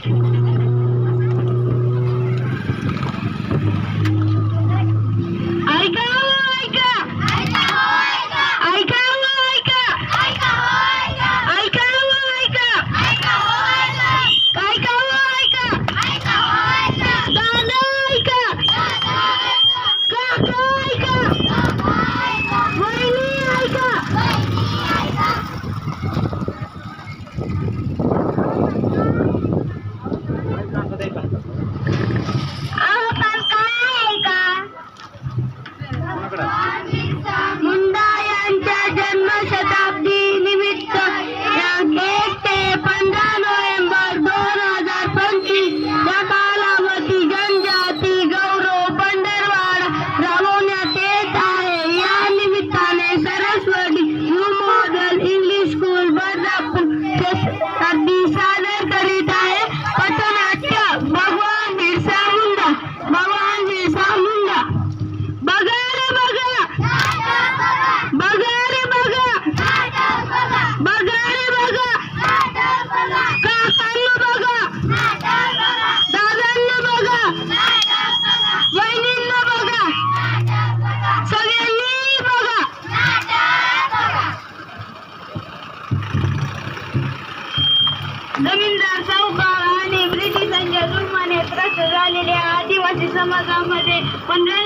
ऐका ऐका ऐका ऐका ऐका दादा ऐका काका ऐका वहिनी ऐका मुंडा यांच्या जन्मशताब्दी निमित्त 1 ते 15 नोव्हेंबर 2025 या कालावधी जनजाती गौरव पंधरवडा राबवण्यात येत आहे. या निमित्ताने Saraswati new model English school Badlapur सादर करीत आहे पथनाट्य भगवान बिरसा मुंडा. भगवान बिरसा मुंडा बघा रे बघा बघा रे बघा बघा रे बघा काकांना बघा दादांना बघा वहिनींना बघा सगळ्यांनी बघा. जमीनदार सावकार आणि ब्रिटिशांच्या जुलमाने त्रस्त झालेल्या आदिवासी समाजामध्ये 15